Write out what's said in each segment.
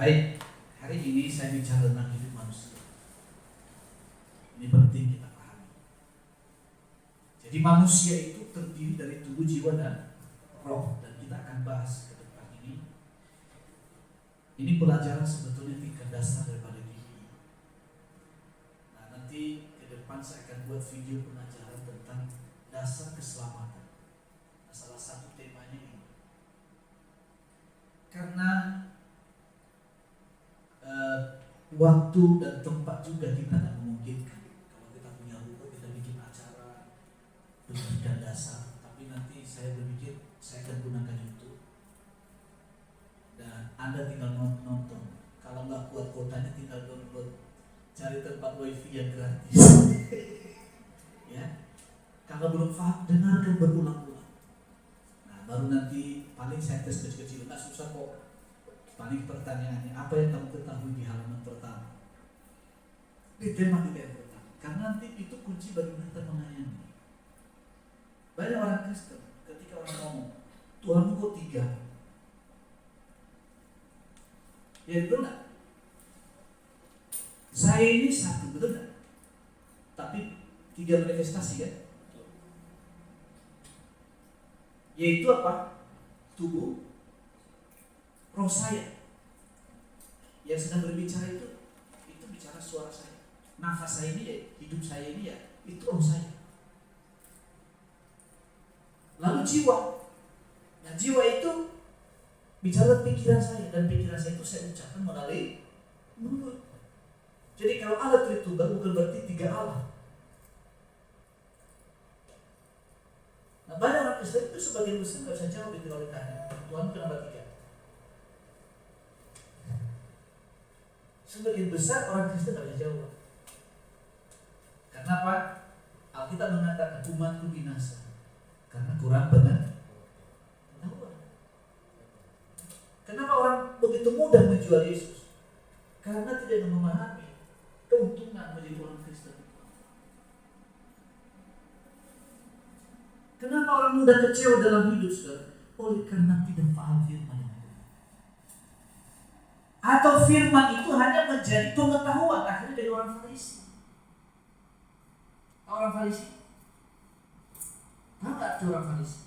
Baik, hari ini saya bicara tentang hidup manusia. Ini penting kita pahami. Jadi manusia itu terdiri dari tubuh, jiwa, dan roh. Dan kita akan bahas ke depan ini. Ini pelajaran sebetulnya tingkat dasar daripada diri. Nah, nanti ke depan saya akan buat video pengajaran tentang dasar keselamatan. Nah, salah satu temanya ini. Karena waktu dan tempat juga kita tidak memungkinkan. Kalau kita punya rumah, kita bikin acara pendidikan dasar. Tapi nanti saya berpikir saya akan gunakan YouTube. Dan Anda tinggal nonton. Kalau nggak kuat kuotanya tinggal download. Cari tempat wifi yang gratis. Ya. Kalau belum paham, dengarkan berulang-ulang. Nah, baru nanti paling saya tes kecil-kecil. Nggak susah kok. Paling pertanyaannya, apa yang kamu ketahui di halaman pertama? Di tema kita yang pertama. Karena nanti itu kunci bagaimana kita mengayomi. Banyak orang Kristen ketika orang ngomong, Tuhanmu kok 3? Ya betul nggak? Saya ini 1, betul nggak? Tapi 3 manifestasi kan? Yaitu apa? Tubuh, roh saya. Yang sedang berbicara itu bicara suara saya. Nafas saya ini ya, hidup saya ini ya, itu roh saya. Lalu jiwa. Nah, jiwa itu bicara pikiran saya, dan pikiran saya itu saya ucapkan melalui mulut. Jadi kalau Allah Tritunggal bukan berarti 3 Allah. Nah, banyak orang Kristen itu sebagian besar nggak bisa jawab itu kalau ditanya, Tuhan kenapa 3? Sebagian besar orang Kristen tidak bisa jawab. Karena apa? Alkitab mengatakan umatku binasa karena kurang pengetahuan. Kenapa orang begitu mudah menjual Yesus? Karena tidak memahami keuntungan menjadi orang Kristen. Kenapa orang mudah kecewa dalam hidup, saudara? Oleh karena tidak paham firman. Atau firman itu hanya menjadi pengetahuan, akhirnya dari orang Farisi. Orang Farisi? Tahu tak orang Farisi?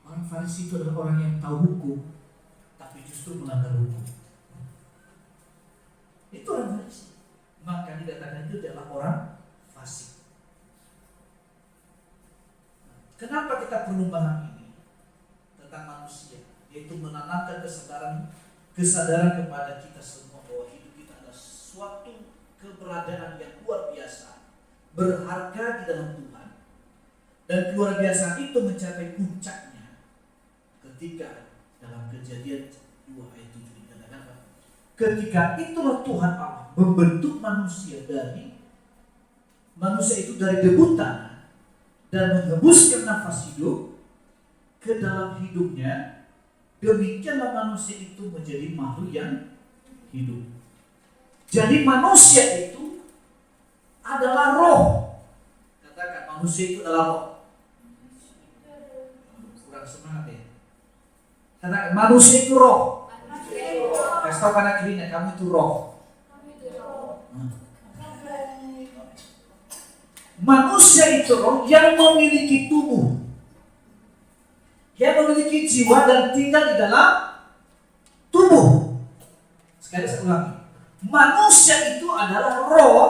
Orang Farisi itu adalah orang yang tahu hukum, tapi justru melanggar hukum. Itu orang Farisi. Maka dikatakan itu adalah orang fasik. Kenapa kita perlu paham ini tentang manusia? Yaitu menanamkan kesadaran kepada kita semua bahwa hidup kita adalah suatu keberadaan yang luar biasa, berharga di dalam Tuhan, dan luar biasa itu mencapai puncaknya ketika dalam Kejadian 2 ayat 7 dikatakan apa? Ketika itulah Tuhan Allah membentuk manusia itu dari debu tanah dan menghembuskan nafas hidup ke dalam hidupnya. Demikianlah manusia itu menjadi makhluk yang hidup. Jadi manusia itu adalah roh. Katakan manusia itu adalah roh. Kurang semangat ya. Katakan manusia itu roh. Kasih tahu kanan kirinya, kamu itu roh. Manusia itu roh yang memiliki tubuh, yang memiliki jiwa dan tinggal di dalam tubuh. Sekali saya ulangi. Manusia itu adalah roh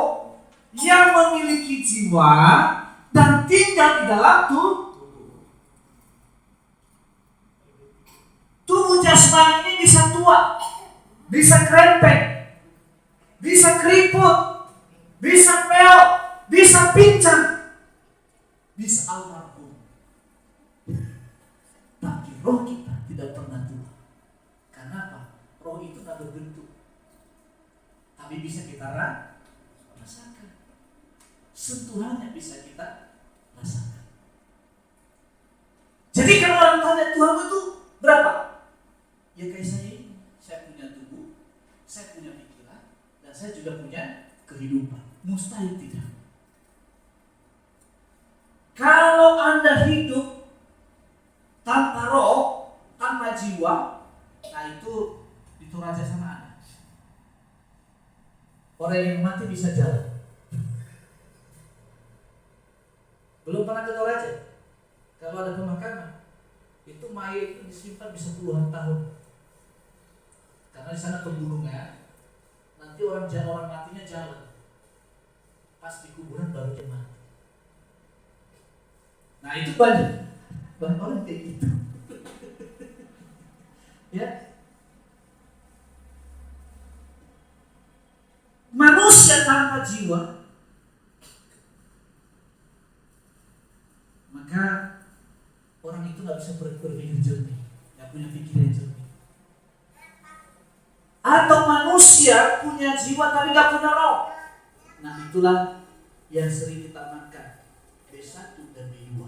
yang memiliki jiwa dan tinggal di dalam tubuh. Tubuh jasmani ini bisa tua, bisa krempeng, bisa keriput, bisa peot, bisa pincang, bisa almarhum. Tapi roh kita tidak pernah tua. Karena apa? Roh itu tak berbentuk, tapi bisa kita rasakan. Sentuhannya bisa kita rasakan. Jadi kalau orang tanya Tuhan itu berapa? Ya kayak saya ini. Saya punya tubuh, saya punya pikiran, dan saya juga punya kehidupan. Mustahil tidak. Kalau Anda hidup tanpa roh, tanpa jiwa, nah itu Raja sama Orang yang mati bisa jalan. Belum pernah ke Toraja. Kalau ada pemakaman, itu mayat itu disimpan bisa puluhan tahun. Karena di sana pegunungan, nanti orang matinya jalan. Pas di kuburan baru dia mati. Nah itu banyak orang kayak gitu. Ya. Manusia tanpa jiwa, maka orang itu nggak bisa berpikir jernih, nggak punya pikiran jernih. Atau manusia punya jiwa tapi nggak punya roh. Nah itulah yang sering ditamatkan B1 dan B2.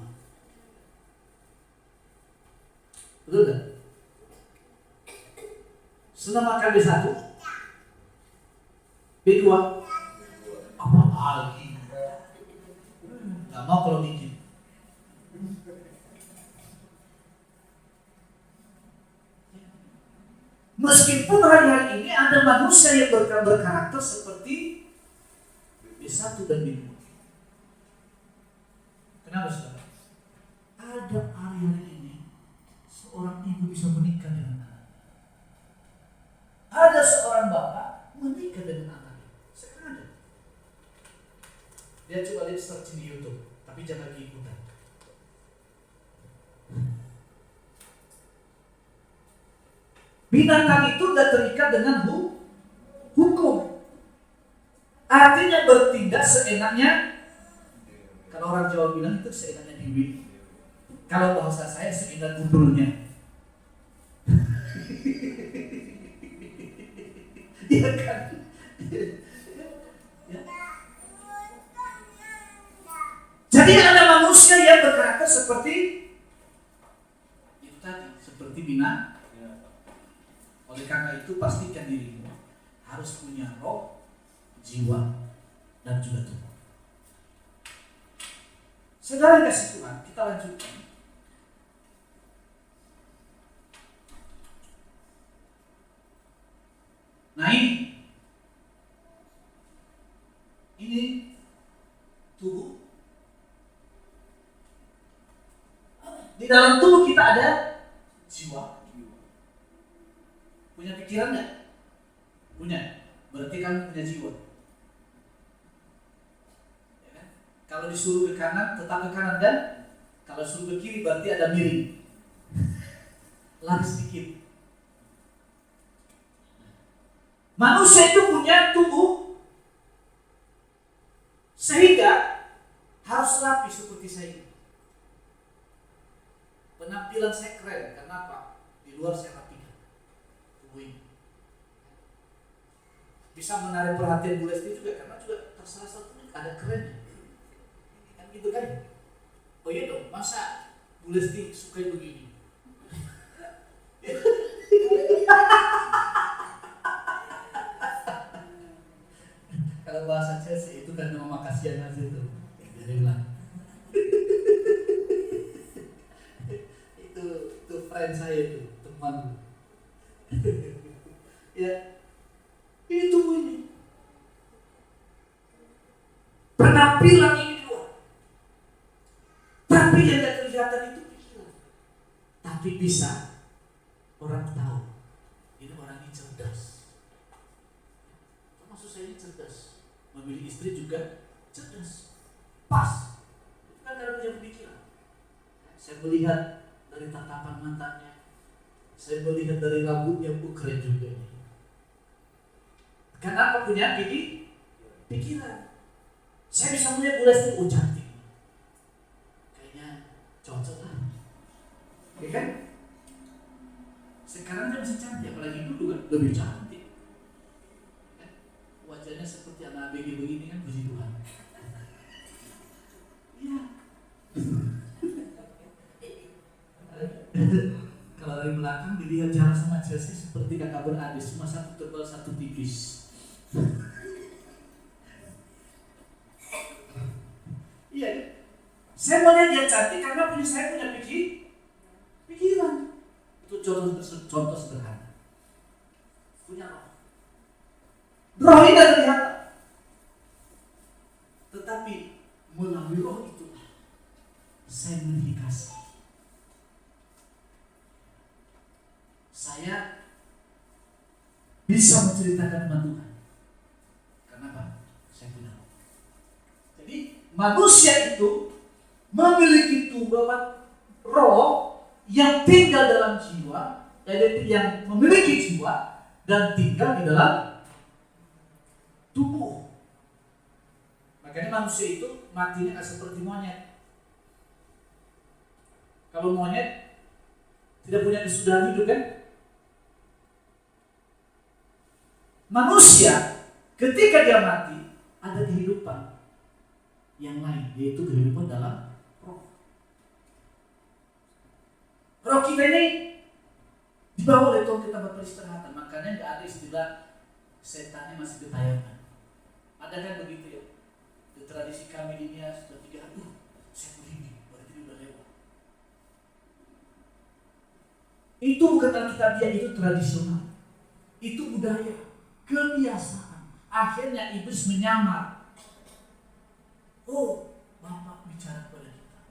Betul nggak? Senang makan B1, B2 apa lagi? Nggak mau kalau bikin. Meskipun hari-hari ini ada manusia yang berkarakter seperti B1 dan B2. Kenapa saudara? Ada hari-hari ini seorang ibu bisa menikah dengan anak. Ada seorang bapak menikah dengan anaknya. Sekarang ada. Dia coba lihat searching di YouTube, tapi jangan diikutan. Binatang itu tidak terikat dengan hukum. Artinya bertindak seenaknya. Kalau orang Jawa bilang itu seenaknya bibi. Kalau bahasa saya seenak gundulnya. Iya kan? Ya. Jadi ada manusia yang berkarakter seperti itu tadi, seperti binatang. Oleh karena itu pastikan dirimu harus punya roh, jiwa, dan juga tubuh. Saudara kasih Tuhan, kita lanjutkan. Nah ini tubuh. Di dalam tubuh kita ada jiwa. Punya pikiran nggak? Punya. Berarti kan punya jiwa. Ya kan? Kalau disuruh ke kanan, tetap ke kanan kan? Kalau suruh ke kiri berarti ada miring. Lari sedikit. Manusia itu punya tubuh sehingga harus rapi seperti saya ini. Penampilan saya keren, kenapa? Di luar saya rapikan tubuh ini. Bisa menarik perhatian Bu Lesti juga karena juga salah satunya ada kerennya. Kan gitu kan? Oh iya dong, masa Bu Lesti suka begini? Kalau bahasa Chelsea itu kan nama kasihan aja tuh. Jadi bilang itu friend saya itu, teman. Ya, itu ini. Penampilan ini luar. Tapi yang tidak kelihatan itu pikiran. Tapi bisa orang tahu ini orang ini cerdas. Maksud saya ini cerdas. Memilih istri juga cerdas. Pas. Itu kan karena punya pemikiran. Saya melihat dari tatapan matanya. Saya melihat dari rambutnya, keren juga ini. Kenapa punya pikiran? Saya bisa melihat Bu Lesti, cantik. Kayaknya cocok lah. Ya kan? Sekarang dia masih cantik, apalagi dulu kan lebih cantik. Wajahnya seperti anak ABG begini kan, puji Tuhan. Iya. Kalau dari belakang dilihat jalan sama Chelsea seperti kakak beradik, cuma satu tebal satu tipis. Iya. Saya melihat dia cantik karena saya punya pikiran. Itu contoh sederhana. Punya roh. Roh ini tidak terlihat. bisa menceritakan tentang Tuhan. Kenapa? Saya punya roh. Jadi manusia itu memiliki tubuh roh yang tinggal dalam jiwa, yaitu yang memiliki jiwa dan tinggal di dalam tubuh. Makanya manusia itu matinya nggak seperti monyet. Kalau monyet tidak punya kesudahan hidup kan? Manusia ketika dia mati ada kehidupan yang lain, yaitu kehidupan dalam roh. Roh kita ini dibawa oleh Tuhan ke tempat peristirahatan. Makanya nggak ada istilah setannya masih getayangan. Ada kan begitu ya? Di tradisi kami ini ya sudah 3 hari, saya begini, berarti dia udah lewat. Itu bukan Alkitabiah, itu tradisional. Itu budaya, kebiasaan. Akhirnya iblis menyamar. Oh, Bapak bicara pada kita,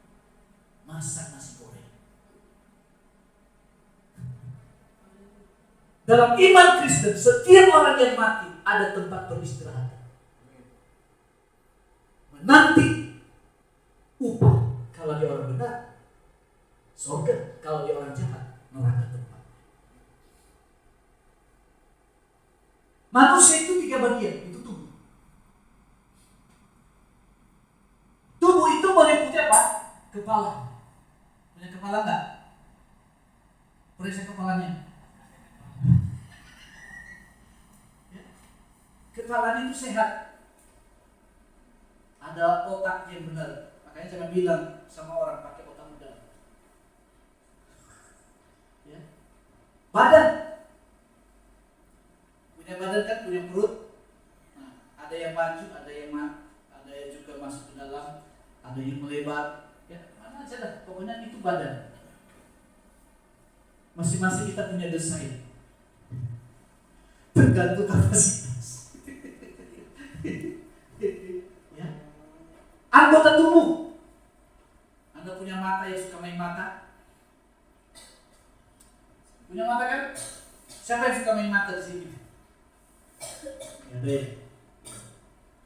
masak nasi goreng. Dalam iman Kristen, setiap orang yang mati ada tempat beristirahat. Menanti upah kalau dia orang benar, surga. Kalau dia orang jahat, neraka tempat. Manusia itu 3 bagian, itu tubuh. Tubuh itu meliputi apa? Kepala. Punya kepala enggak? Periksa kepalanya. Ya. Kepalanya itu sehat. Ada otak yang benar. Makanya jangan bilang sama orang pakai otak muda. Ya. Badan. Punya badan kan, punya perut. Nah, ada yang maju, ada yang juga masuk ke dalam, ada yang melebar. Ya, mana aja lah. Pokoknya itu badan. Masing-masing kita punya desain. Tergantung kapasitas. Ya. Anggota tubuh. Anda punya mata yang suka main mata? Punya mata kan? Siapa yang suka main mata di sini? Ya deh.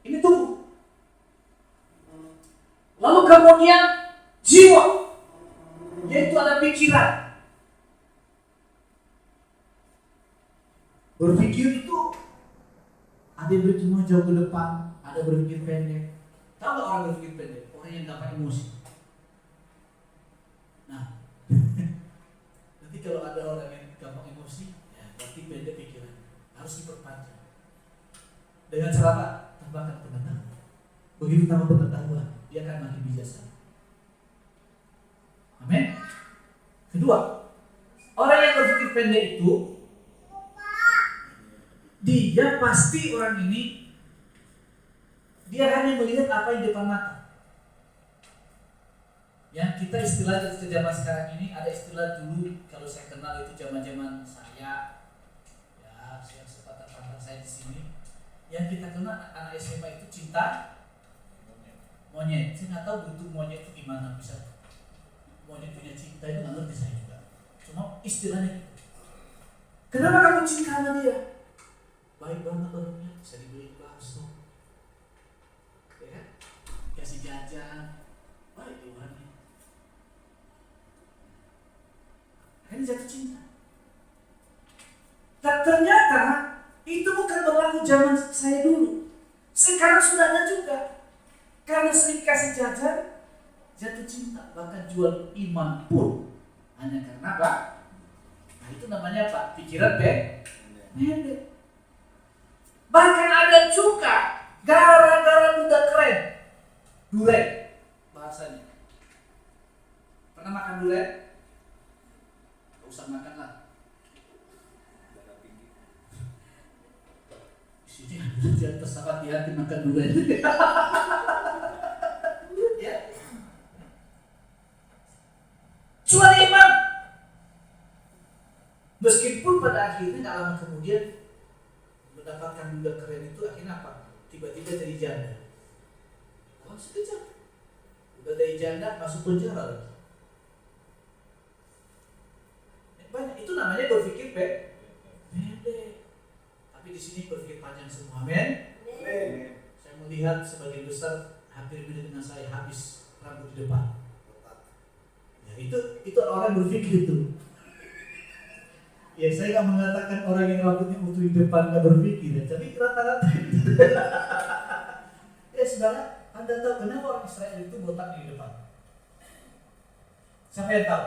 Ini tubuh. Lalu kemudian jiwa, yaitu ada pikiran. Berpikir itu ada yang berpikir jauh ke depan, ada berpikir pendek. Tahu nggak orang berpikir pendek? Orang yang gampang emosi. Nah, nanti kalau ada orang yang gampang emosi, ya berarti pendek pikiran, harus diperpanjang. Dengan cara apa? Tambahkan pengetahuan. Begitu tambah pengetahuan, dia akan makin bijaksana. Amin. Kedua, orang yang berpikir pendek itu, dia pasti orang ini, dia hanya melihat apa yang di depan mata. Yang kita istilah di zaman sekarang ini, ada istilah dulu kalau saya kenal itu zaman-zaman saya, ya yang sepatah-patah saya di sini, yang kita kenal anak SMA itu cinta monyet. Saya nggak tahu bentuk monyet itu gimana, bisa monyet punya cinta itu nggak ngerti saya juga. Cuma istilahnya gitu. Kenapa kamu cinta sama dia? Baik banget orangnya, bisa dibeli bakso, ya kan? Kasih jajan, baik orangnya. Akhirnya jatuh cinta. Dan ternyata itu bukan berlaku zaman saya dulu. Sekarang sudah ada juga. Karena sering kasih jajan, jatuh cinta, bahkan jual iman pun. Hanya karena apa? Nah itu namanya apa? Pikiran pendek. Bahkan ada juga gara-gara udah keren, durian bahasanya. Pernah makan durian? Gak usah makan lah. Di sini di atas hati-hati makan durian. Ya. Jual iman. Meskipun pada akhirnya gak lama kemudian mendapatkan budak keren itu, akhirnya apa? Tiba-tiba jadi janda. Oh, sekejap. Udah dari janda masuk penjara lagi. Banyak. Itu namanya berpikir pendek. di sini berpikir panjang semua, amin. Saya melihat sebagian besar hampir mirip dengan saya habis rambut di depan. Ya, itu orang berpikir itu. Ya saya nggak mengatakan orang yang rambutnya utuh di depan nggak berpikir, ya, tapi rata-rata itu. Ya saudara, Anda tahu kenapa orang Israel itu botak di depan? Siapa yang tahu?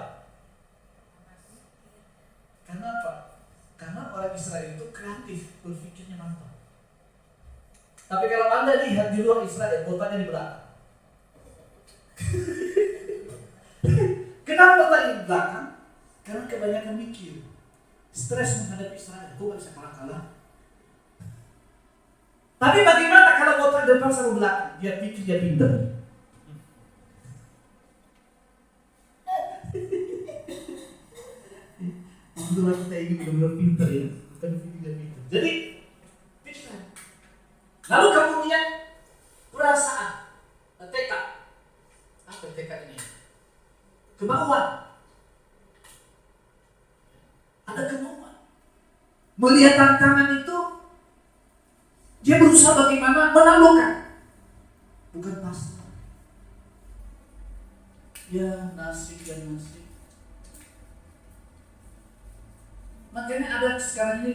Kenapa? Karena orang Israel itu kreatif, berpikirnya mantap. Tapi kalau Anda lihat di luar Israel, botaknya di belakang. Kenapa botaknya di belakang? Karena kebanyakan mikir. Stres menghadapi Israel, kok gak bisa kalah-kalah. Tapi bagaimana kalau botak depan sama belakang? Dia pikir dia pintar. Itulah kita ini benar-benar pintar ya, bukan pikir dia pintar. Jadi pikiran. Lalu kemudian perasaan, tekad. Apa tekad ini? Kemauan. Ada kemauan. Melihat tantangan itu, dia berusaha bagaimana menaklukkan. Bukan pasrah. Ya nasib. Makanya ada sekarang ini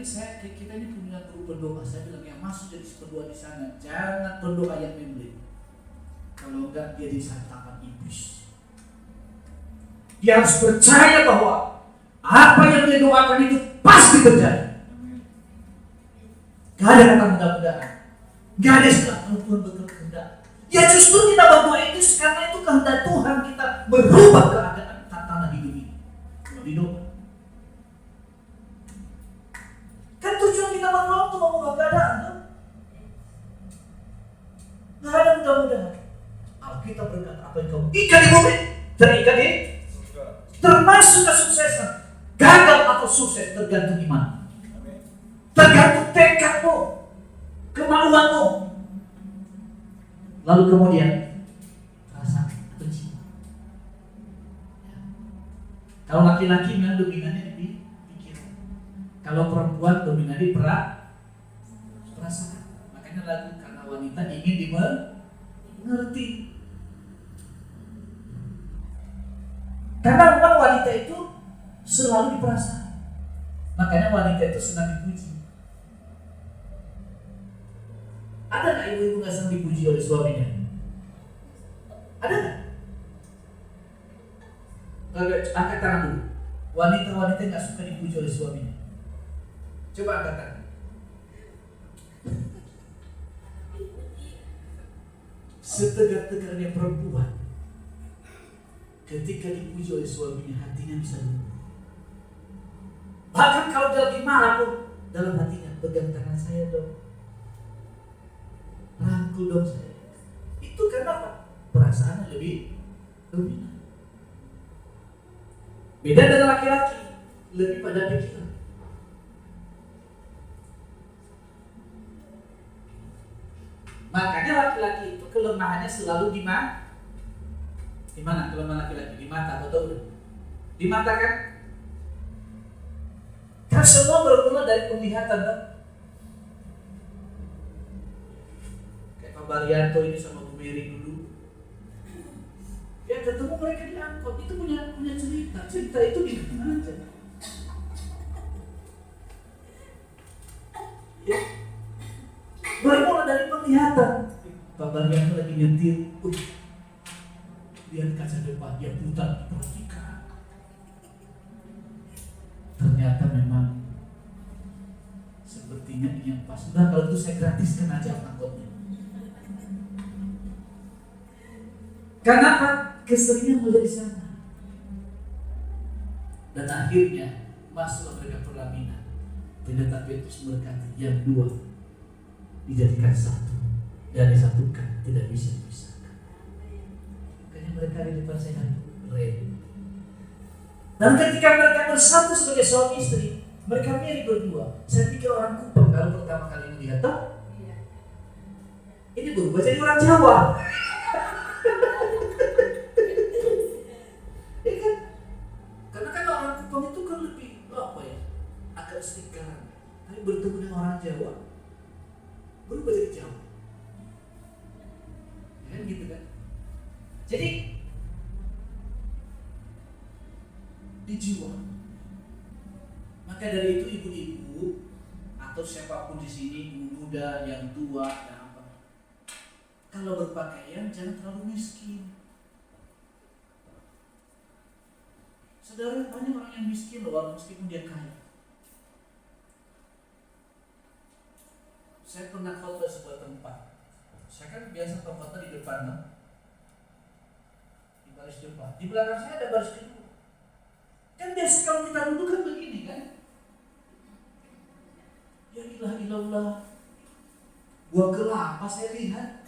kita ini punya grup berdoa. Saya bilang yang masuk jadi berdoa di sana, jangan berdoa yang membeli. Kalau enggak dia disatakan iblis. Dia harus percaya bahwa apa yang dia doakan itu pasti terjadi. Gak ada kata mudah-mudahan. Gak ada istilah kalau Tuhan berkehendak. Ya justru kita berdoa itu karena itu kehendak Tuhan kita merubah keadaan tantangan hidup ini. Hidup. Kan tujuan kita berdoa untuk mengubah keadaan, kan? Gak ada mudah-mudahan. Alkitab berkata apa yang kau ikat di bumi terikat di termasuk kesuksesan. Gagal atau sukses tergantung iman. Tergantung tekadmu, kemauanmu. Lalu kemudian rasa atau cinta. Kalau laki-laki memang dominannya di pikiran. Kalau perempuan dominan di perasaan. Makanya lagu karena wanita ingin dimengerti. Karena memang wanita itu selalu diperasaan. Makanya wanita itu senang dipuji. Ada nggak ibu-ibu nggak senang dipuji oleh suaminya? Ada nggak? Angkat tangan dulu. Wanita-wanita nggak suka dipuji oleh suaminya. Coba angkat tangan. Setegar-tegarnya perempuan, ketika dipuji oleh suaminya, hatinya bisa lembut. Bahkan kalau dia lagi marah pun, dalam hatinya, pegang tangan saya dong, rangkul dong saya. Itu karena apa? Perasaannya lebih dominan. Beda dengan laki-laki, lebih pada pikiran. Makanya laki-laki itu kelemahannya selalu di mana? Di mana kelemahan laki-laki? Di mata, betul? Di mata kan? Kan semua bermula dari penglihatan, kan? Kayak Pak Baryanto ini sama Bu Mary dulu. Ya ketemu mereka di angkot, itu punya cerita. Cerita itu di mana aja. Ya. Bermula dari penglihatan. Pak Baryanto lagi nyetir, lihat kaca depan, dia putar, perhatikan. Ternyata memang sepertinya ini yang pas. Udah kalau itu saya gratiskan aja angkotnya. Kenapa? Keseringan melihat di sana. Dan akhirnya masuklah mereka perlaminan. Ternyata Petrus berkata, yang dua dijadikan satu dan disatukan, tidak bisa dipisahkan. Makanya mereka di depan saya keren. Dan ketika mereka bersatu sebagai suami istri, mereka mirip berdua. Saya pikir orang Kupang kalau pertama kali melihat, toh ini berubah jadi orang Jawa. Ya kan? Karena kan orang Kupang itu kan lebih apa ya? Agak sedikit. Tapi Tapi bertemu dengan orang Jawa berubah jadi Jawa. Kan gitu kan. Jadi di jiwa. Maka dari itu ibu-ibu atau siapapun di sini, ibu muda, yang tua, dan apa, kalau berpakaian jangan terlalu miskin. Saudara, banyak orang yang miskin loh, meskipun dia kaya. Saya pernah khotbah sebuah tempat. Saya kan biasa khotbah di depan, di baris depan. Di belakang saya ada baris kedua. Kan biasa kalau kita duduk kan begini kan. Ya ilah ilallah. Buah kelapa saya lihat.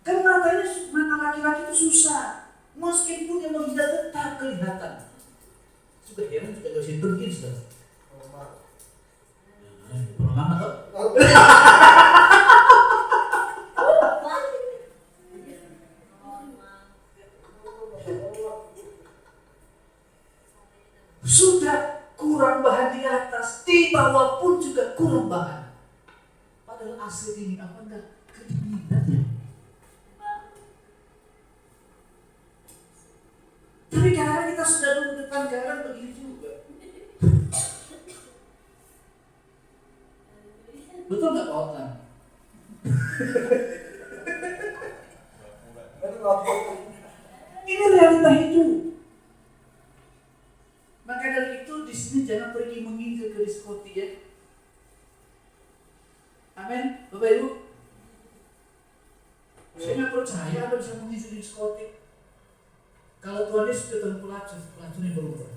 Kan mata laki-laki itu susah. Meskipun yang mau tidak tetap kelihatan. Sudah heran juga gak bisa pergi sudah. Pernah atau? Sudah kurang bahan di atas, di bawah pun juga kurang bahan. Padahal asli ini apa enggak kedinginan ya. Tapi kadang-kadang kita sudah duduk depan kadang begitu juga. Betul nggak Pak Otman? Ini realita hidup. Maka dari itu di sini jangan pergi menginjil ke diskotik ya. Amin, Bapak Ibu. Saya nggak percaya Anda bisa menginjil di diskotik. Kalau Tuhan Yesus ketemu pelacurnya berubah.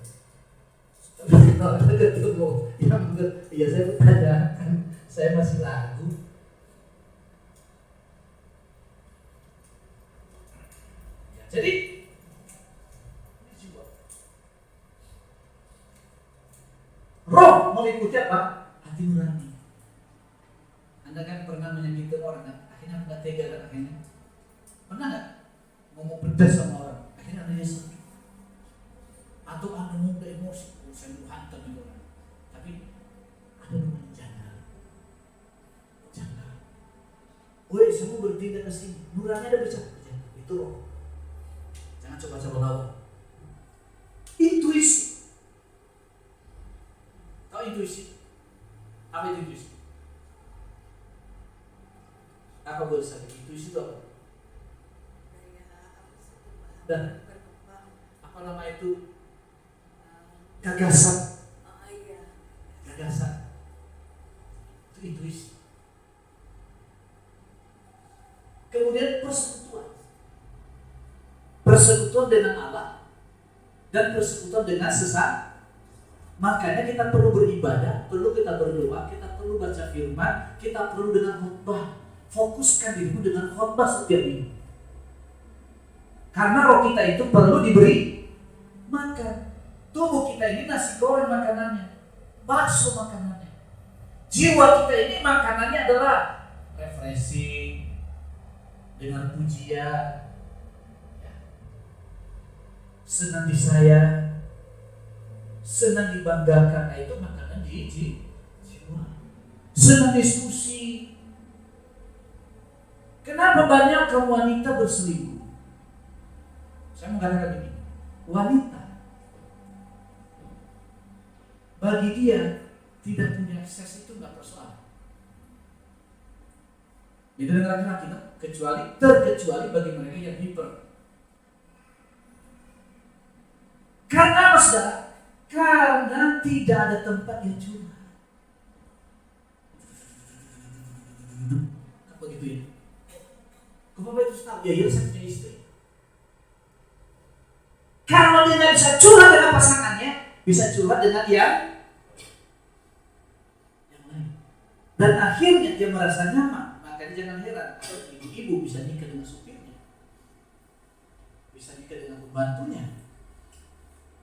Kalau Anda ketemu yang ya saya bertanya kan saya masih ragu. Ya, jadi roh meliputi apa? Hati nurani. Anda kan pernah menyakiti orang kan? Akhirnya Anda tega kan akhirnya? Pernah nggak? Ngomong pedas sama orang, akhirnya Anda nyesel. Atau Anda mudah emosi, saya mau hantam itu orang. Tapi Anda namanya jangan. Woi, semua bertindak ke sini. Nurani ada bicara. Itu roh. Jangan coba-coba lawan. Intuisi. Tahu intuisi? Apa itu intuisi? Apa boleh saya? Intuisi itu apa? Dan apa nama itu? Gagasan. Gagasan. Itu intuisi. Kemudian persekutuan dengan Allah dan persekutuan dengan sesama. Makanya kita perlu beribadah, perlu kita berdoa, kita perlu baca firman, kita perlu dengan khotbah. Fokuskan dirimu dengan khotbah setiap minggu. Karena roh kita itu perlu diberi makan. Tubuh kita ini nasi goreng makanannya, bakso makanannya. Jiwa kita ini makanannya adalah refreshing, dengan pujian, senang disayang, senang dibanggakan. Itu makanan jiwa. Senang diskusi. Kenapa banyak kaum wanita berselingkuh? Saya mengatakan begini, wanita bagi dia tidak punya akses itu nggak persoalan. Beda dengan laki-laki, terkecuali bagi mereka yang hiper. Karena apa saudara? Karena tidak ada tempat yang curhat. Apa gitu ya? Bapak itu tahu, ya saya punya istri. Kalau dia nggak bisa curhat dengan pasangannya, bisa curhat dengan yang lain. Dan akhirnya dia merasa nyaman. Makanya jangan heran kalau ibu-ibu bisa nikah dengan supirnya, bisa nikah dengan pembantunya,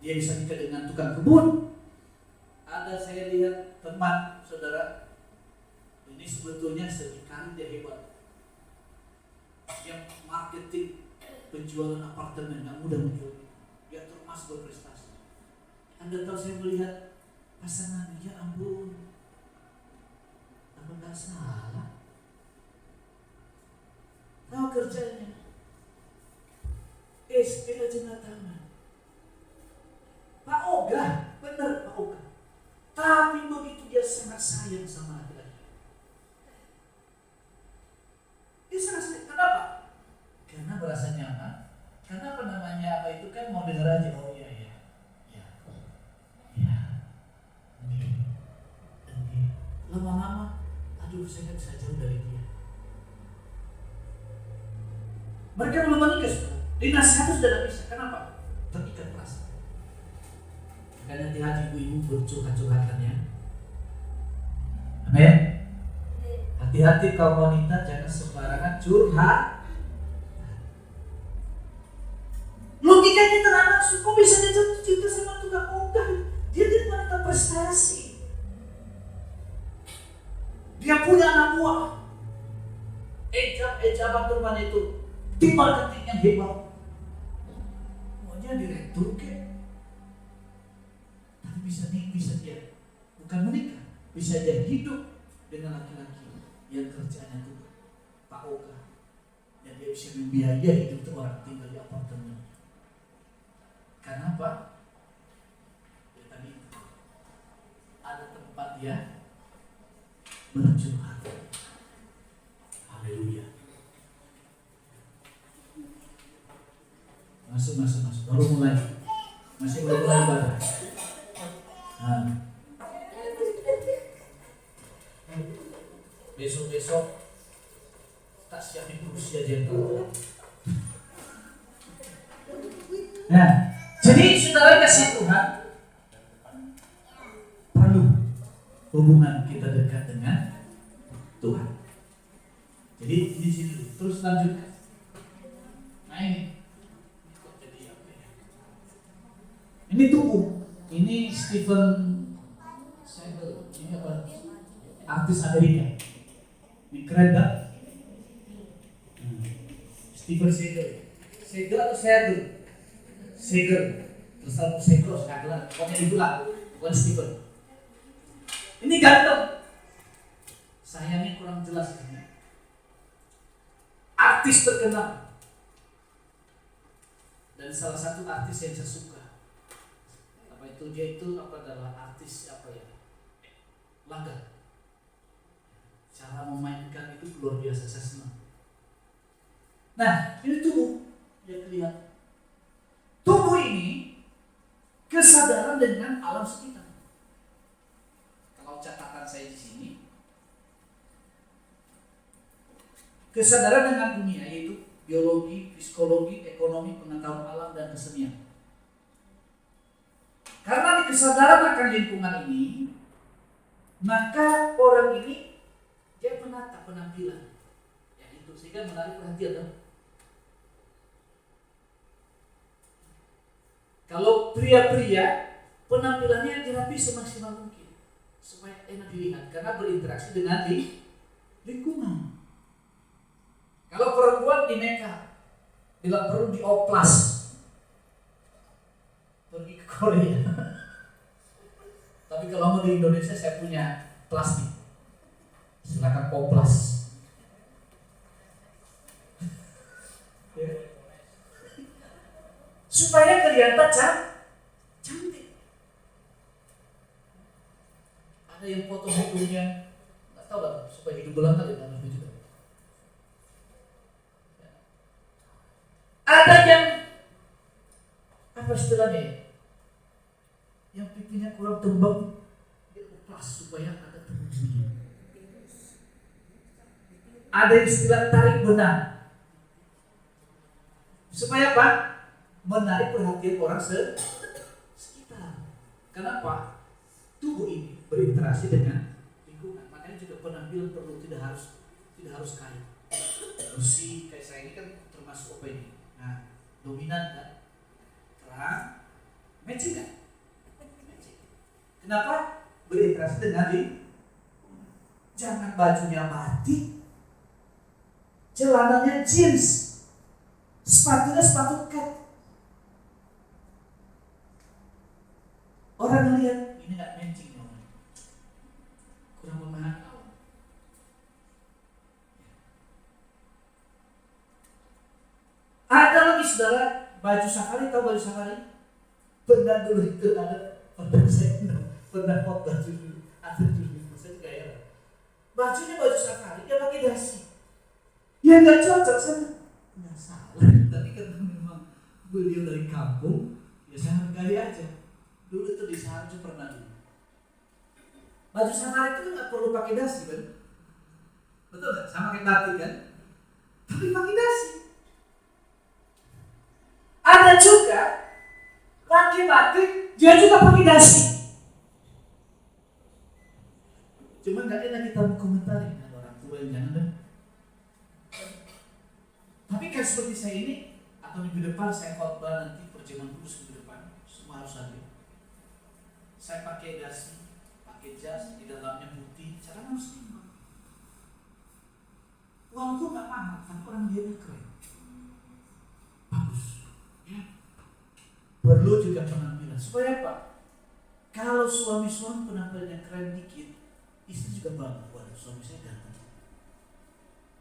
dia bisa nikah dengan tukang kebun. Ada saya lihat teman saudara, ini sebetulnya sekali dia hebat. Yang marketing penjualan apartemen yang mudah menjual, dia termasuk berprestasi. Anda tahu saya melihat pasangan, ya ampun, apa nggak salah? Tahu kerjanya, SD aja nggak tahu. Pak Ogah, benar Pak Ogah. Tapi begitu dia sangat sayang sama laki-laki. Dia sangat sayang. Kenapa? Karena merasa nyaman. Karena apa namanya, apa itu kan mau dengar aja. Oh iya, iya. Ya. Ya. Ini. Lama-lama, aduh saya nggak bisa jauh dari dia. Mereka belum menikah sudah. Dinasihati sudah tidak bisa. Kenapa? Terikat perasaan. Karena hati-hati ibu-ibu bercurhat-curhatannya. Amin. Hati-hati kaum wanita, jangan sembarangan curhat. Logikanya terang, kok bisa dia jatuh cinta sama tukang ogah? Dia tidak wanita prestasi. Dia punya anak buah. Abang Turman itu tim marketing yang hebat. Maunya direktur ke? Tapi bisa dia bukan menikah, bisa dia hidup dengan laki-laki yang kerjanya itu Pak Oka, dan dia bisa membiayai hidup orang tinggal di apartemen. Kenapa? Ya tadi ada tempat dia bercurhat. Haleluya. Masuk. Baru mulai. Masih belum mulai ibadah. Nah. Besok tak siapin usia jenderal. Nah, jadi saudara kasih Tuhan, perlu hubungan kita dekat dengan Tuhan. Jadi di sini terus lanjutkan. Nah ini tubuh. Ini Stephen Seagal. Ini apa? Artis Amerika. Ini keren kan? Stephen Seagal. Seagal atau Seagal? Seagal. Terus aku Seagal, Seagal. Pokoknya itulah. Bukan Stephen. Ini ganteng. Sayangnya kurang jelas ini. Artis terkenal. Dan salah satu artis yang saya suka. Apa itu? Dia itu adalah artis laga. Cara memainkan itu luar biasa, saya senang. Nah, ini tubuh yang kelihatan. Tubuh ini kesadaran dengan alam sekitar. Kalau catatan saya di sini, kesadaran dengan dunia yaitu biologi, psikologi, ekonomi, pengetahuan alam, dan kesenian. Karena di kesadaran akan lingkungan ini, maka orang ini dia menata penampilan, ya itu sehingga menarik perhatian. Kan? Kalau pria-pria, penampilannya dirapi semaksimal mungkin supaya enak dilihat karena berinteraksi dengan lingkungan. Kalau perempuan di makeup, bila perlu dioplas, pergi ke Korea. Tapi kalau mau di Indonesia saya punya plastik, silakan oplas. Supaya kelihatan cantik. Ada yang foto hidungnya, nggak tahu lah, supaya hidung belang kali dalam juga. Ada yang apa istilahnya? Yang pipinya kurang tembam, dia oplas supaya ada tubuhnya. Ada istilah tarik benang. Supaya apa? Menarik perhatian orang sekitar. Kenapa? Tubuh ini berinteraksi dengan lingkungan. Makanya juga penampilan perlu tidak harus kaya. Bersih kayak saya ini kan termasuk apa ini? Nah, dominan kan? Terang, matching kan? Matching. Kenapa? Berinteraksi dengan jangan bajunya batik, celananya jeans, sepatunya sepatu cat. Orang lihat ini nggak matching dong, kurang memahami. Ada lagi saudara, baju safari, tahu baju safari? Pernah dulu itu pernah foto dulu, ada dulu saya juga ya. Bajunya baju safari, dia pakai dasi. Ya nggak cocok sama, nggak salah. Tapi karena memang beliau dari kampung, ya saya hargai aja. Dulu itu di Sarjo pernah dulu. Baju safari itu nggak perlu pakai dasi kan? Betul nggak? Sama kayak batik kan? Tapi pakai dasi. Ada juga pakai batik, dia juga pakai dasi. Cuma nggak enak kita komentari dengan orang tua yang jangan kan. Tapi kan seperti saya ini, atau minggu depan saya khotbah nanti perjamuan kudus minggu depan, semua harus hadir. Saya pakai dasi, pakai jas, di dalamnya putih, cara muslim. Walaupun nggak mahal, tapi orang dia keren, bagus. Ya. Perlu juga penampilan. Supaya apa? Kalau suami-suami penampilannya keren dikit, istri juga bagus. Waduh, suami saya ganteng.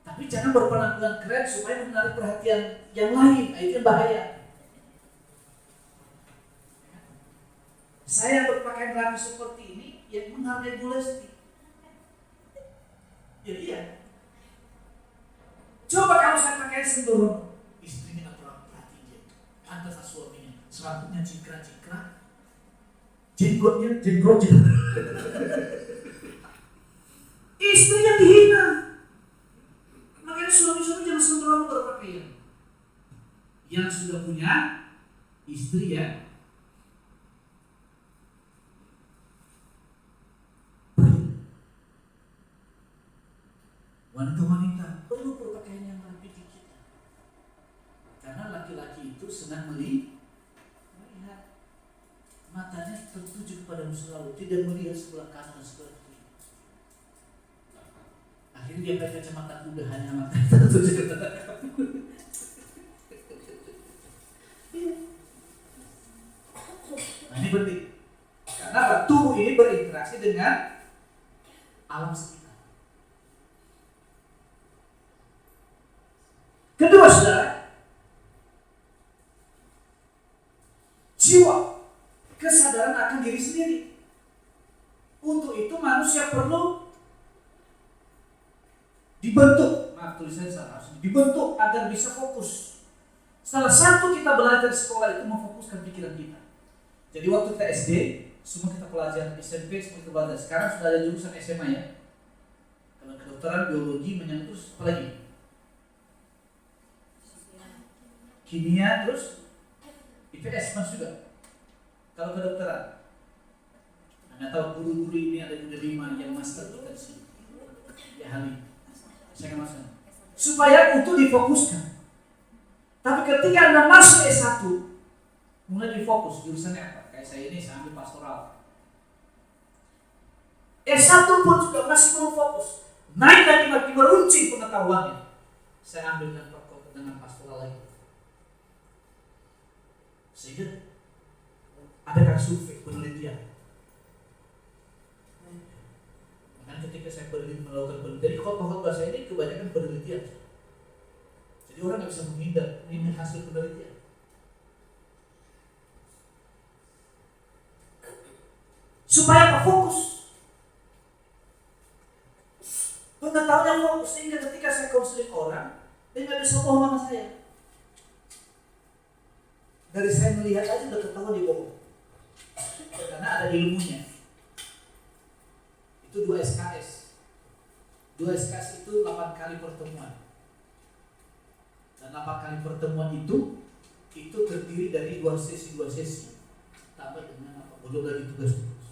Tapi jangan berpenampilan keren supaya menarik perhatian yang lain. Itu yang bahaya. Saya berpakaian rapi seperti ini yang menghargai Bu Lesti. Ya iya. Coba kalau saya pakai sendiri, istrinya nggak pernah perhatiin dia. Pantas suaminya, rambutnya cikra-cikra, jenggotnya jenggot. Istri yang dihina. Makanya suami-suami jangan sembrono berpakaian. Yang sudah punya istri ya, wanita-wanita perlu berpakaian yang rapi dikit. Karena laki-laki itu senang melihat, matanya tertuju kepada selalu, tidak melihat sebelah kanan dan sebelah kiri. Akhirnya dia pakai kacamata kuda, hanya mata tertuju kepada kamu. Nah ini penting, karena tubuh ini berinteraksi dengan alam sekitar. Kedua saudara, jiwa, kesadaran akan diri sendiri. Untuk itu manusia perlu dibentuk, maaf tulisannya salah, dibentuk agar bisa fokus. Salah satu kita belajar di sekolah itu memfokuskan pikiran kita. Jadi waktu kita SD, semua kita pelajar, SMP semua kita belajar. Sekarang sudah ada jurusan SMA ya. Kalau kedokteran, biologi, menyangkut terus apa lagi? Kimia, terus IPS masuk juga. Kalau kedokteran, Anda tahu guru-guru ini ada juga 5 yang master kita di sini. Ya ahli, saya akan masuk. Supaya untuk difokuskan. Tapi ketika Anda masuk S1, mulai difokus jurusannya apa? Kayak saya ini, saya ambil pastoral. S1 pun juga masih belum fokus. Naik lagi makin meruncing pengetahuannya. Saya ambil dengan pastoral lagi. Sehingga ada survei penelitian. Makanya ketika saya melakukan penelitian, jadi khotbah saya ini kebanyakan penelitian. Jadi orang nggak bisa menghindar ini hasil penelitian. Supaya apa? Fokus. Pengetahuan yang fokus sehingga ketika saya konseling orang, dia nggak bisa bohong sama saya. Dari saya melihat aja udah ketahuan dia bohong. Karena ada ilmunya. Itu 2 SKS. 2 SKS itu 8 kali pertemuan. Dan 8 kali pertemuan itu terdiri dari 2 sesi. Tambah dengan apa? Belum lagi tugas-tugas.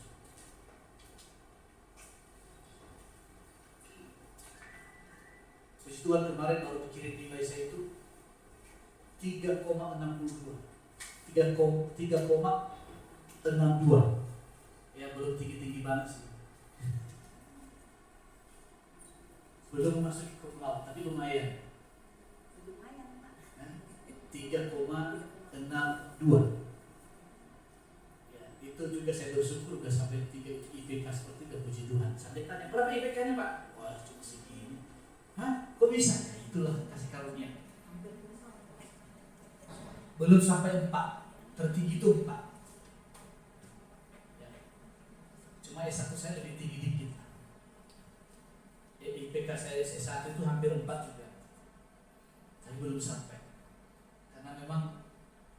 Puji Tuhan kemarin baru dikirim nilai saya itu 3,62. 3,62. Ya belum tinggi-tinggi banget sih. Belum masuk ke cum tapi lumayan. 3,62. Ya, itu juga juga saya bersyukur udah sampai 3 IPK seperti itu, puji Tuhan. Sampai tanya, berapa IPK-nya Pak? Wah, cuma segini. Hah? Kok bisa? Ya itulah kasih karunia. Belum sampai 4, tertinggi itu 4. Ya. Cuma S1 saya lebih tinggi dikit. Ya, IPK saya S1 itu hampir 4 juga. Tapi belum sampai. Karena memang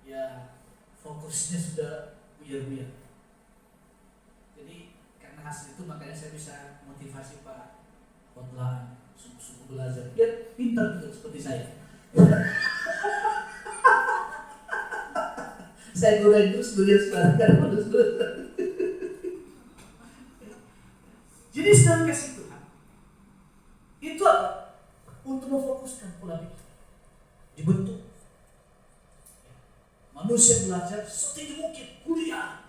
ya fokusnya sudah buyar-buyar. Jadi karena hasil itu makanya saya bisa motivasi Pak Khotlan, sungguh-sungguh belajar biar pintar gitu seperti saya. Saya goreng terus beliau sekarang karena terus. Jadi sedang kasih Tuhan itu apa? Untuk memfokuskan pola pikir, dibentuk. Manusia belajar setinggi mungkin, kuliah.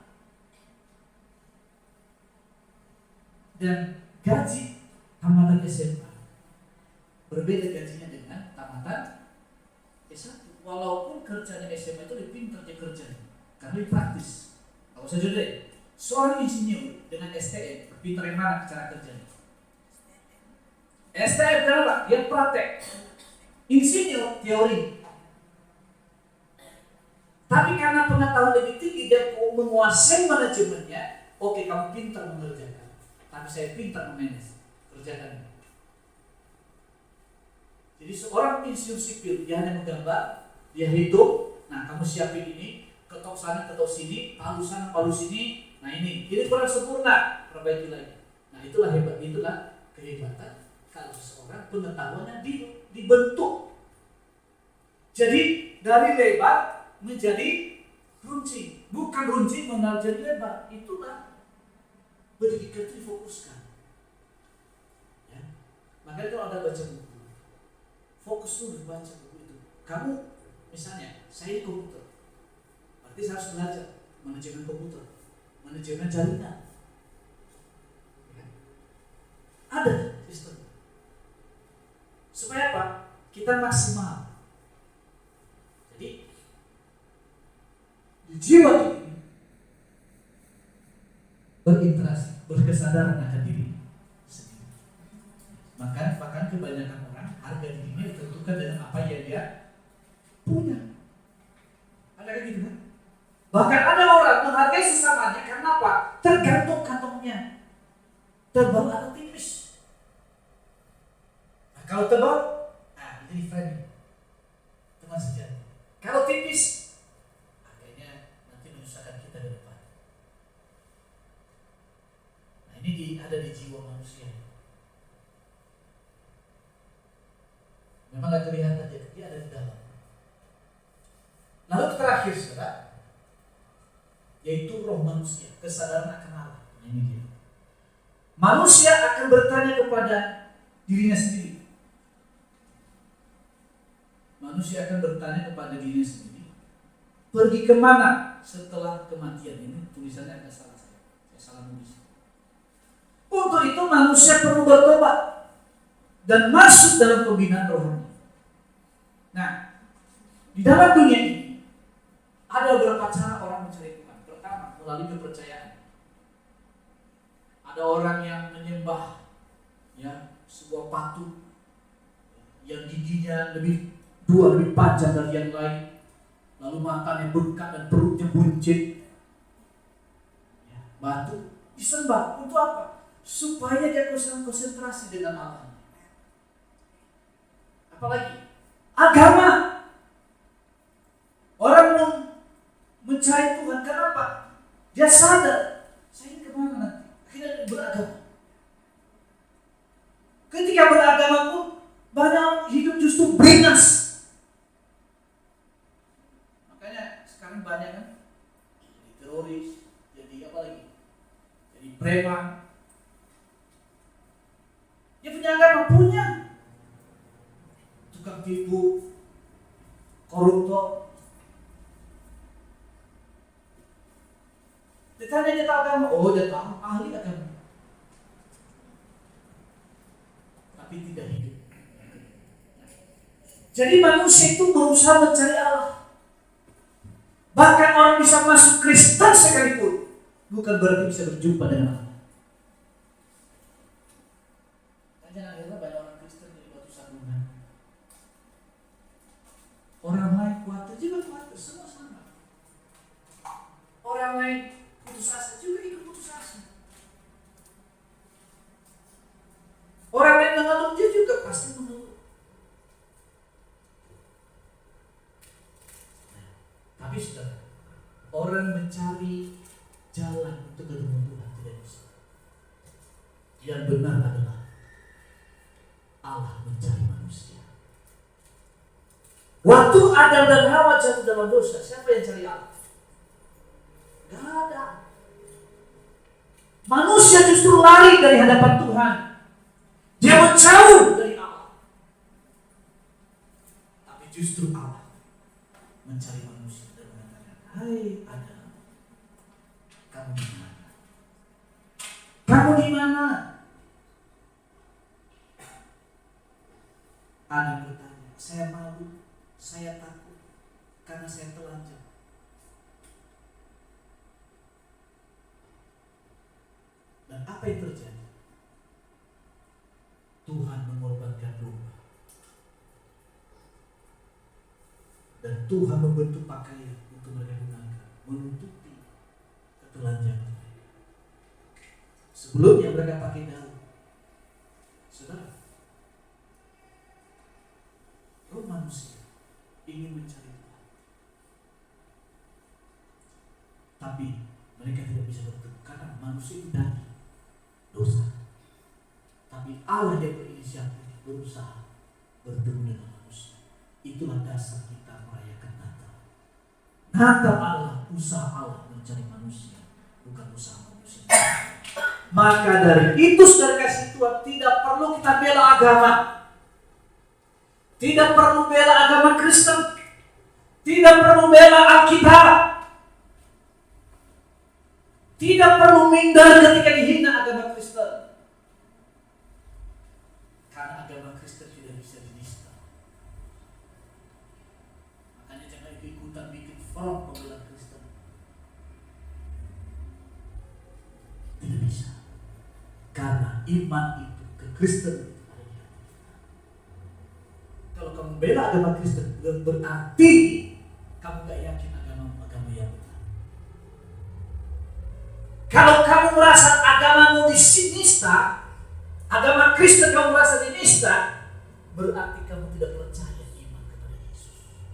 Dan gaji tamatan SMA berbeda gajinya dengan tamatan S1. Walaupun kerjanya SMA itu lebih pintar dia kerjanya, karena lebih praktis. Kalau saya jujur, seorang insinyur dengan STM pintar yang mana cara kerjanya? STM kenapa? Dia praktek. Insinyur teori. Tapi karena pengetahuan lebih tinggi dia menguasai manajemennya, oke kamu pintar mengerjakan. Tapi saya pintar memanage, kerjakan. Jadi seorang insinyur sipil dia hanya menggambar, dia hitung. Nah kamu siapin ini, ketok sana, ketok sini, palu sana, palu sini. Nah ini kurang sempurna, perbaiki lagi. Nah itulah hebat, itulah kehebatan kalau seseorang pengetahuannya dibentuk. Jadi dari lebar menjadi runcing, bukan runcing menjadi lebar. Itulah pendidikan itu difokuskan. Ya. Makanya kalau ada baca buku, fokus dulu baca buku itu. Kamu misalnya, saya di komputer, berarti saya harus belajar manajemen komputer, manajemen jaringan. Ya. Ada sistem. Supaya apa? Kita maksimal. Jadi di jiwa ini berinteraksi, berkesadaran akan diri sendiri. Bahkan kebanyakan orang harga dirinya ditentukan dengan apa yang dia punya. Ada kayak gitu kan? Bahkan ada orang menghargai sesamanya karena apa? Tergantung kantongnya. Tebal atau tipis. Nah, kalau tebal, ini friend, teman sejati. Kalau tipis, akhirnya nanti menyusahkan kita ke depan. Nah ini ada di jiwa manusia. Memang gak kelihatan dia ada di dalam. Lalu terakhir saudara, yaitu roh manusia, kesadaran akan Allah. Ini dia. Manusia akan bertanya kepada dirinya sendiri. Manusia akan bertanya kepada dirinya sendiri, pergi kemana setelah kematian? Ini tulisannya agak salah, saya salah nulis. Untuk itu manusia perlu bertobat dan masuk dalam pembinaan rohani. Nah, di dalam dunia ini ada beberapa cara orang mencari Tuhan. Pertama, melalui kepercayaan. Ada orang yang menyembah sebuah patung yang giginya lebih panjang dari yang lain, lalu matanya bengkak dan perutnya buncit. Batu disembah untuk apa? Supaya dia konsentrasi dengan Allah. Apalagi agama. Orang mencari Tuhan kenapa? Dia sadar, saya ini kemana nanti? Akhirnya beragama. Ketika beragama pun banyak hidup justru beringas. Makanya sekarang banyak kan jadi teroris, jadi apa lagi? Jadi preman. Dia punya agama, punya. Tukang tipu, koruptor. Ditanya dia tahu agama, oh dia tahu, ahli agama. Tapi tidak hidup. Jadi manusia itu berusaha mencari Allah. Bahkan orang bisa masuk Kristen sekalipun bukan berarti bisa berjumpa dengan Allah. Jangan akhirnya banyak orang Kristen jadi batu sandungan. Orang lain khawatir juga khawatir, semua sama. Orang lain putus asa juga ikut putus asa. Orang lain mengeluh dia juga pasti mengeluh. Tapi saudara, orang mencari jalan untuk ketemu Tuhan tidak bisa. Yang benar adalah Allah mencari manusia. Waktu Adam dan Hawa jatuh dalam dosa, siapa yang cari Allah? Gak ada. Manusia justru lari dari hadapan Tuhan. Dia menjauh dari Allah. Tapi justru Allah mencari manusia dan mengatakan, hai Adam, kamu di mana? Kamu di mana? Adam bertanya, saya malu, saya takut, karena saya telanjang. Dan apa yang terjadi? Tuhan mengorbankan domba. Dan Tuhan membentuk pakaian untuk mereka gunakan, menutupi ketelanjangan mereka. Sebelumnya mereka pakai daun. Saudara, roh manusia ingin mencari Tuhan, tapi mereka tidak bisa bertemu karena manusia itu daging, dosa. Tapi Allah yang berinisiatif berusaha bertemu dengan manusia. Itulah dasar kita merayakan Natal. Natal adalah usaha Allah mencari manusia, bukan usaha manusia. Maka dari itu saudara kasih Tuhan, tidak perlu kita bela agama. Tidak perlu bela agama Kristen. Tidak perlu bela Alkitab. Tidak perlu minder ketika dihina agama Kristen. Karena agama Kristen tidak bisa dinista. Makanya jangan ikut-ikutan bikin front pembela Kristen. Tidak bisa. Karena iman itu ke Kristen itu ada di hati kita. Kalau kamu bela agama Kristen, berarti kamu gak yakin agama yang benar. Kalau kamu merasa agamamu dinista, agama Kristen kamu merasa dinista, berarti kamu tidak percaya iman kepada Yesus.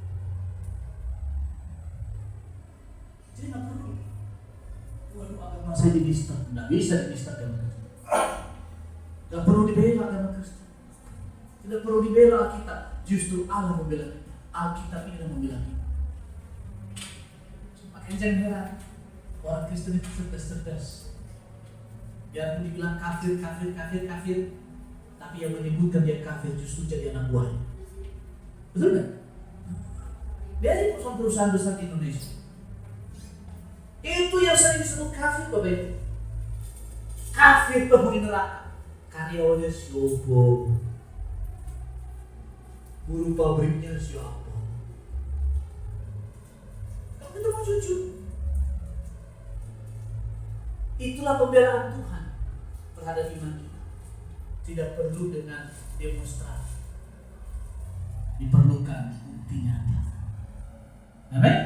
Jadi nggak perlu. Waduh, agama saya dinista, nggak bisa dinista agama Kristen. Nggak perlu dibela agama Kristen. Tidak perlu dibela Alkitab. Justru Allah membela kita. Alkitab ini yang membela kita. Makanya jangan heran, orang Kristen itu cerdas-cerdas. Biarpun dibilang kafir, tapi yang menyebutkan dia kafir justru jadi anak buahnya. Betul kan? Biasanya perusahaan besar di Indonesia itu yang sering disebut kafir, Bapak Ibu. Kafir penghuni neraka, karyawannya sombong, buruh pabriknya siapa? Kamu itu mau jujur. Itulah pembelaan Tuhan terhadap iman kita. Tidak perlu dengan demonstrasi. Diperlukan bukti nyata. Amin?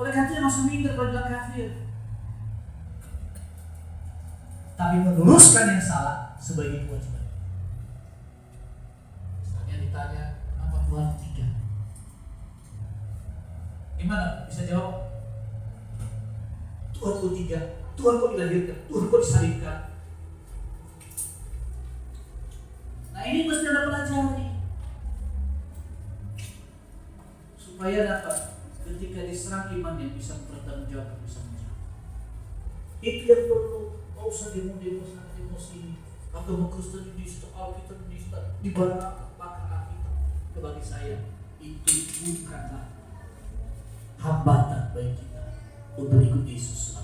Oleh karena itu jangan langsung minder kalau bilang kafir. Tapi meluruskan yang salah sebagai kewajiban. Misalnya ditanya, apa Tuhan tiga? Gimana? Bisa jawab? Tuhan kok tiga? Tuhan kok dilahirkan? Tuhan kok disalibkan? Nah ini mesti ada pelajari supaya dapat ketika diserang iman yang bisa bertanggung bisa menjawab. Itu yang perlu. Gak usah demo sana demo sini. Agama Kristen dinista, Alkitab dinista, dibakar Alkitab. Bagi saya itu bukanlah hambatan bagi kita untuk ikut Yesus.